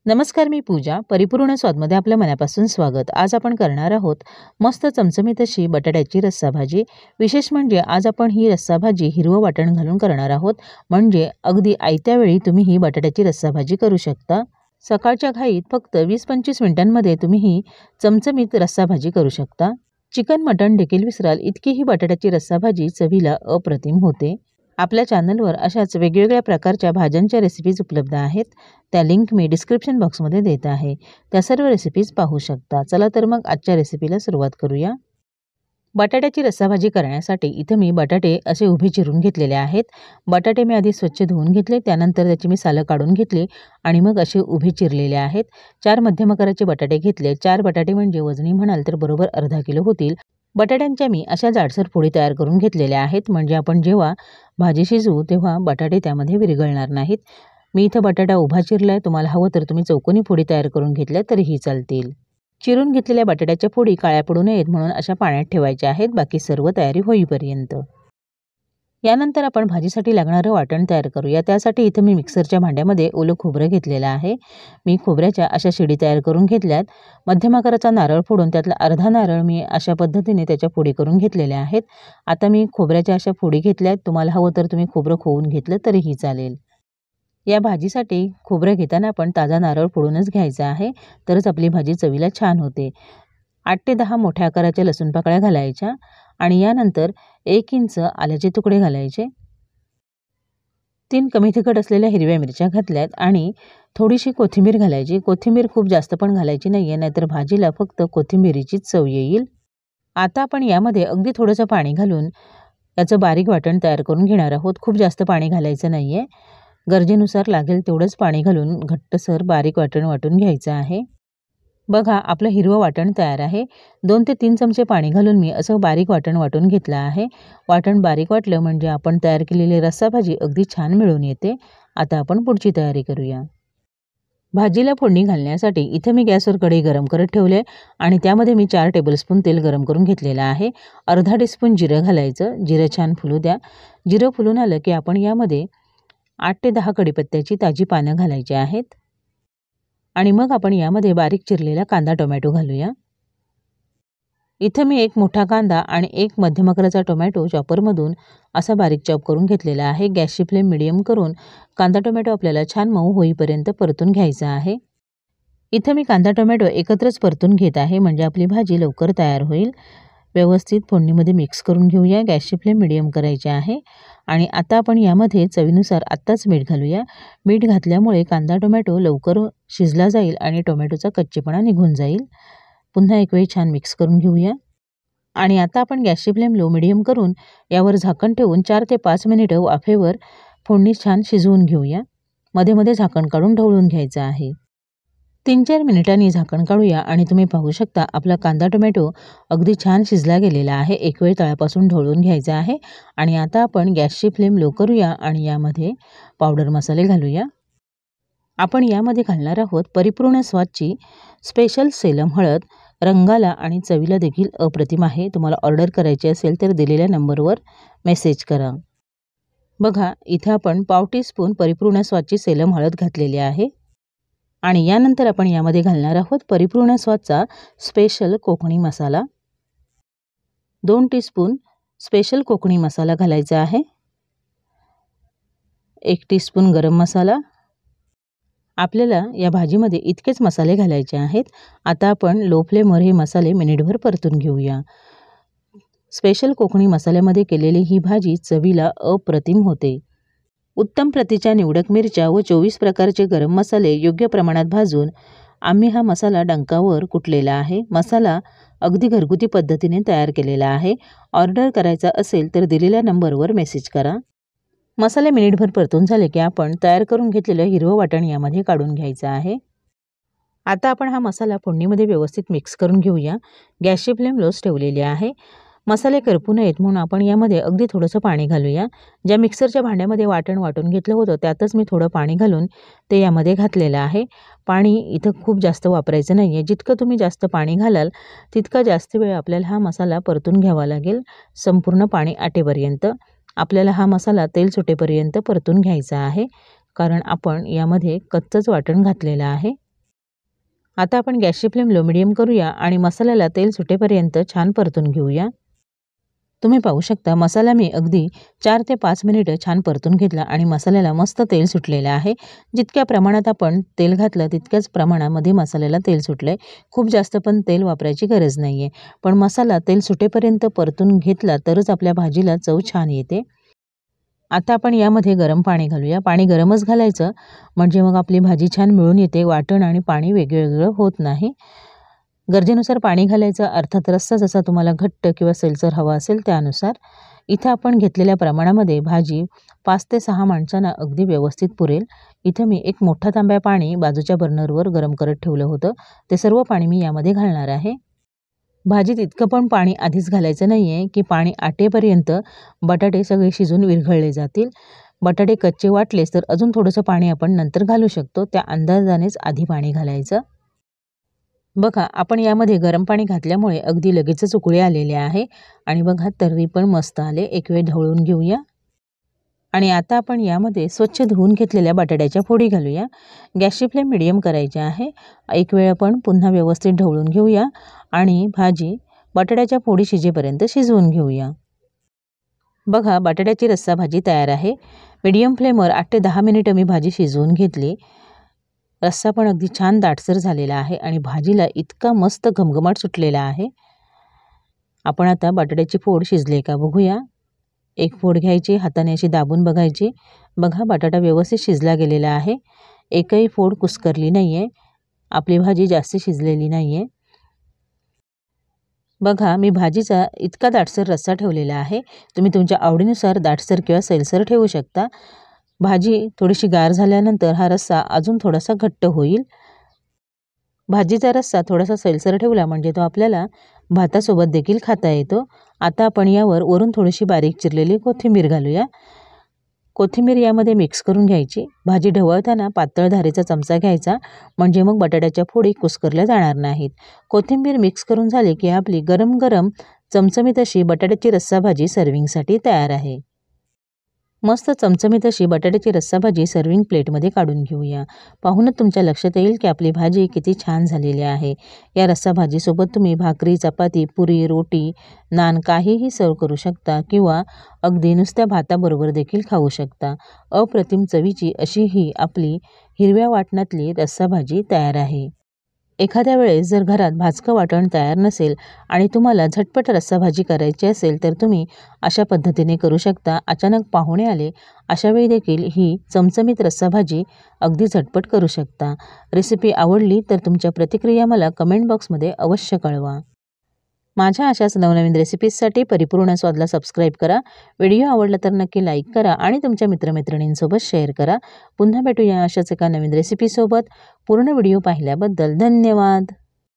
नमस्कार, मी पूजा. परिपूर्ण स्वादमध्ये आपल्या मनापासून स्वागत. आज आपण करणार आहोत मस्त चमचमीत अशी बटाट्याची रस्सा भाजी. विशेष म्हणजे आज आपण ही रस्सा भाजी हिरवं वाटण घालून करणार आहोत. म्हणजे अगदी आयत्या वेळी तुम्ही ही बटाट्याची रस्सा भाजी करू शकता. सकाळच्या घाईत फक्त 20-25 मिनिटांमध्ये तुम्ही ही चमचमीत रस्सा भाजी करू शकता. चिकन मटण देखील विसराल इतकी ही बटाट्याची रस्सा भाजी चवीला अप्रतिम होते. आपल्या चॅनलवर अशाच वेगवेगळ्या प्रकारच्या भाज्यांच्या रेसिपीज उपलब्ध आहेत. त्या लिंक मी डिस्क्रिप्शन बॉक्समध्ये देत आहे. त्या सर्व रेसिपीज पाहू शकता. चला तर मग आजच्या रेसिपीला सुरुवात करूया. बटाट्याची रस्सा भाजी करण्यासाठी इथं मी बटाटे असे उभे चिरून घेतलेले आहेत. बटाटे मी आधी स्वच्छ धुवून घेतले, त्यानंतर त्याची मी सालं काढून घेतली आणि मग असे उभे चिरलेले आहेत. 4 मध्यम आकाराचे बटाटे घेतले. 4 बटाटे म्हणजे वजनी म्हणाल तर बरोबर अर्धा किलो होतील. बटाट्यांच्या मी अशा जाडसर फोडी तयार करून घेतलेल्या आहेत. म्हणजे आपण जेव्हा भाजी शिजवू तेव्हा बटाटे त्यामध्ये विरघळणार नाहीत. मी इथं बटाटा उभा चिरलाय. तुम्हाला हवं तर तुम्ही चौकोनी फोडी तयार करून घेतल्या तरीही चालतील. चिरून घेतलेल्या बटाट्याच्या फोडी काळ्या पडू नयेत म्हणून अशा पाण्यात ठेवायच्या आहेत बाकी सर्व तयारी होईपर्यंत. यानंतर आपण भाजीसाठी लागणारं वाटण तयार करूया. त्यासाठी इथं मी मिक्सरच्या भांड्यामध्ये ओलं खोबरं घेतलेलं आहे. मी खोबऱ्याच्या अशा शिडी तयार करून घेतल्यात. मध्यम आकाराचा नारळ फोडून त्यातला अर्धा नारळ मी अशा पद्धतीने त्याच्या फोडी करून घेतलेल्या आहेत. आता मी खोबऱ्याच्या अशा फोडी घेतल्यात. तुम्हाला हवं तर तुम्ही खोबरं खोवून घेतलं तरीही चालेल. या भाजीसाठी खोबरं घेताना आपण ताजा नारळ फोडूनच घ्यायचा आहे, तरच आपली भाजी चवीला छान होते. 8 ते 10 मोठ्या आकाराच्या लसूण पाकळ्या घालायच्या आणि यानंतर 1 इंच आल्याचे तुकडे घालायचे. 3 कमी तिखट असलेल्या हिरव्या मिरच्या घातल्यात आणि थोडीशी कोथिंबीर घालायची. कोथिंबीर खूप जास्त पण घालायची नाही आहे, नाहीतर भाजीला फक्त कोथिंबीरीचीच चव येईल. आता आपण यामध्ये अगदी थोडंसं पाणी घालून याचं बारीक वाटण तयार करून घेणार आहोत. खूप जास्त पाणी घालायचं नाही आहे. गरजेनुसार लागेल तेवढंच पाणी घालून घट्टसर बारीक वाटण वाटून घ्यायचं आहे. बघा आपलं हिरवं वाटण तयार आहे. 2 ते 3 चमचे पाणी घालून मी असं बारीक वाटण वाटून घेतलं आहे. वाटण बारीक वाटलं म्हणजे आपण तयार केलेली रस्सा भाजी अगदी छान मिळून येते. आता आपण पुढची तयारी करूया. भाजीला फोडणी घालण्यासाठी इथं मी गॅसवर कढई गरम करत ठेवले आणि त्यामध्ये मी 4 टेबलस्पून तेल गरम करून घेतलेलं आहे. अर्धा टीस्पून जिरं घालायचं. जिरं छान फुलू द्या. जिरं फुलून आलं की आपण यामध्ये 8 ते 10 कढीपत्त्याची ताजी पानं घालायची आहेत आणि मग आपण यामध्ये बारीक चिरलेला कांदा टोमॅटो घालूया. इथं मी 1 मोठा कांदा आणि 1 मध्यम आकाराचा टोमॅटो चॉपरमधून असा बारीक चॉप करून घेतलेला आहे. गॅसची फ्लेम मिडियम करून कांदा टोमॅटो आपल्याला छान मऊ होईपर्यंत परतून घ्यायचा आहे. इथं मी कांदा टोमॅटो एकत्रच परतून घेत आहे म्हणजे आपली भाजी लवकर तयार होईल. व्यवस्थित फोडणीमध्ये मिक्स करून घेऊया. गॅसची फ्लेम मिडियम करायची आहे आणि आता आपण यामध्ये चवीनुसार आत्ताच मीठ घालूया. मीठ घातल्यामुळे कांदा टोमॅटो लवकर शिजला जाईल आणि टोमॅटोचा कच्चेपणा निघून जाईल. पुन्हा एक वेळ छान मिक्स करून घेऊया आणि आता आपण गॅसची फ्लेम लो मिडियम करून यावर झाकण ठेवून 4 ते 5 मिनिटं वाफेवर फोडणी छान शिजवून घेऊया. मध्ये मध्ये झाकण काढून ढवळून घ्यायचं आहे. 3-4 मिनिटांनी झाकण काढूया आणि तुम्ही पाहू शकता आपला कांदा टोमॅटो अगदी छान शिजला गेलेला आहे. एक वेळ तळापासून ढवळून घ्यायचा आहे आणि आता आपण गॅसची फ्लेम लो करूया आणि यामध्ये पावडर मसाले घालूया. आपण यामध्ये घालणार आहोत परिपूर्ण स्वादची स्पेशल सेलम हळद. रंगाला आणि चवीला देखील अप्रतिम आहे. तुम्हाला ऑर्डर करायची असेल तर दिलेल्या नंबरवर मेसेज करा. बघा इथं आपण पाव टीस्पून परिपूर्ण स्वादची सेलम हळद घातलेली आहे आणि यानंतर आपण यामध्ये घालणार आहोत परिपूर्ण स्वादचा स्पेशल कोकणी मसाला. 2 टीस्पून स्पेशल कोकणी मसाला घालायचा आहे. 1 टीस्पून गरम मसाला. आपल्याला या भाजीमध्ये इतकेच मसाले घालायचे आहेत. आता आपण लो फ्लेमवर हे मसाले मिनिटभर परतून घेऊया. स्पेशल कोकणी मसाल्यामध्ये केलेली ही भाजी चवीला अप्रतिम होते. उत्तम प्रतीच्या निवडक मिरच्या व 24 प्रकारचे गरम मसाले योग्य प्रमाणात भाजून आम्ही हा मसाला डंकावर कुटलेला आहे. मसाला अगदी घरगुती पद्धतीने तयार केलेला आहे. ऑर्डर करायचा असेल तर दिलेल्या नंबरवर मेसेज करा. मसाले मिनिटभर परतून झाले की आपण तयार करून घेतलेलं हिरवं वाटण यामध्ये काढून घ्यायचं आहे. आता आपण हा मसाला फोडणीमध्ये व्यवस्थित मिक्स करून घेऊया. गॅसची फ्लेम लोच ठेवलेली आहे. मसाले करपू नयेत म्हणून आपण यामध्ये अगदी थोडंसं पाणी घालूया. ज्या मिक्सरच्या भांड्यामध्ये वाटण वाटून घेतलं होतं त्यातच मी थोडं पाणी घालून ते यामध्ये घातलेलं आहे. पाणी इथं खूप जास्त वापरायचं नाही आहे. जितकं तुम्ही जास्त पाणी घालाल तितका जास्त वेळ आपल्याला हा मसाला परतून घ्यावा लागेल. संपूर्ण पाणी आटेपर्यंत आपल्याला हा मसाला तेल सुटेपर्यंत परतून घ्यायचा आहे, कारण आपण यामध्ये कच्चंच वाटण घातलेलं आहे. आता आपण गॅसची फ्लेम लो मिडियम करूया आणि मसाल्याला तेल सुटेपर्यंत छान परतून घेऊया। तुम्ही पाहू शकता मसाला मी अगदी 4 ते 5 मिनिटं छान परतून घेतला आणि मसाल्याला मस्त तेल सुटलेलं आहे। जितक्या प्रमाणात आपण तेल घातलं तितक्याच प्रमाणामध्ये मसाल्याला तेल सुटलंय। खूप जास्त पण तेल वापरायची गरज नाहीये। पण मसाला तेल सुटेपर्यंत परतून घेतला तरच आपल्या भाजीला चव छान येते। आता आपण यामध्ये गरम पाणी घालूया। पाणी गरमच घालायचं म्हणजे मग आपली भाजी छान मिळून येते। वाटण आणि पाणी वेगवेगळं होत नाही। गरजेनुसार पाणी घालायचं, अर्थात रस्सा जसा तुम्हाला घट्ट किंवा सैलसर हवा असेल त्यानुसार। इथं आपण घेतलेल्या प्रमाणामध्ये भाजी 5 ते 6 माणसांना अगदी व्यवस्थित पुरेल। इथं मी एक मोठा तांब्या पाणी बाजूच्या बर्नरवर गरम करत ठेवलं होतं, ते सर्व पाणी मी यामध्ये घालणार आहे। भाजीत इतकं पण पाणी आधीच घालायचं नाहीये की पाणी आटेपर्यंत बटाटे सगळे शिजून विरघळले जातील। बटाटे कच्चे वाटलेस तर अजून थोडंसं पाणी आपण नंतर घालू शकतो, त्या अंदाजानेच आधी पाणी घालायचं। बघा आपण यामध्ये गरम पाणी घातल्यामुळे अगदी लगेचच उकळी आलेली आहे आणि बघा तर्री पण मस्त आले। एक वेळ ढवळून घेऊया आणि आता आपण यामध्ये स्वच्छ धुवून घेतलेल्या बटाट्याच्या फोडी घालूया। गॅसची फ्लेम मिडियम करायची आहे। एक वेळ आपण पुन्हा व्यवस्थित ढवळून घेऊया आणि भाजी बटाट्याच्या फोडी शिजेपर्यंत शिजवून घेऊया। बघा बटाट्याची रस्सा भाजी तयार आहे। मीडियम फ्लेमवर 8 ते 10 मिनिटं मी भाजी शिजवून घेतली। रस्सा पण अगदी छान दाटसर झालेला आहे आणि भाजीला इतका मस्त घमघमाट सुटलेला आहे। आपण आता बटाट्याची फोड शिजले का बघूया। एक फोड घ्यायची, हाताने अशी दाबून बघायची। बघा बटाटा व्यवस्थित शिजला गेलेला आहे। एकही फोड कुस्करली नाहीये। आपली भाजी जास्त शिजलेली नाहीये। बघा मी भाजीचा इतका दाटसर रस्सा ठेवलेला आहे। तुम्ही तुमच्या आवडीनुसार दाटसर किंवा सैलसर ठेवू शकता। भाजी थोडीशी गार झाल्यानंतर हा रस्सा अजून थोडासा घट्ट होईल। भाजीचा रस्सा थोडासा सैलसर ठेवला म्हणजे तो आपल्याला भातासोबत देखील खाता येतो। आता आपण यावर वरून थोडीशी बारीक चिरलेली कोथिंबीर घालूया। कोथिंबीर यामध्ये मिक्स करून घ्यायची। भाजी ढवळताना पातळ धारेचा चमचा घ्यायचा म्हणजे मग बटाट्याच्या फोडी कुस्करल्या जाणार नाहीत। कोथिंबीर मिक्स करून झाली की आपली गरम गरम चमचमीत अशी बटाट्याची रस्सा भाजी सर्विंगसाठी तयार आहे। मस्त चमचमीत अशी बटाट्याची रस्सा भाजी सर्विंग प्लेटमध्ये काढून घेऊया। पाहूनच तुमच्या लक्षात येईल की आपली भाजी किती छान झालेली आहे। या रस्सा भाजीसोबत तुम्ही भाकरी, चपाती, पुरी, रोटी, नान काहीही सर्व करू शकता किंवा अगदी नुसत्या भाताबरोबर देखील खाऊ शकता। अप्रतिम चवीची अशी ही आपली हिरव्या वाटणातली रस्सा भाजी तयार आहे। एखाद्या वेळेस जर घरात भाजकं वाटण तयार नसेल आणि तुम्हाला झटपट रस्सा भाजी करायची असेल तर तुम्ही अशा पद्धतीने करू शकता। अचानक पाहुणे आले अशा वेळी देखील ही चमचमीत रस्सा भाजी अगदी झटपट करू शकता। रेसिपी आवडली तर तुमच्या प्रतिक्रिया मला कमेंट बॉक्समध्ये अवश्य कळवा। माझ्या अशाच नवनवीन रेसिपीजसाठी परिपूर्ण स्वादला सबस्क्राईब करा। व्हिडिओ आवडला तर नक्की लाईक करा आणि तुमच्या मित्रमैत्रिणींसोबत शेअर करा। पुन्हा भेटूया अशाच एका नवीन रेसिपीसोबत। पूर्ण व्हिडिओ पाहिल्याबद्दल धन्यवाद।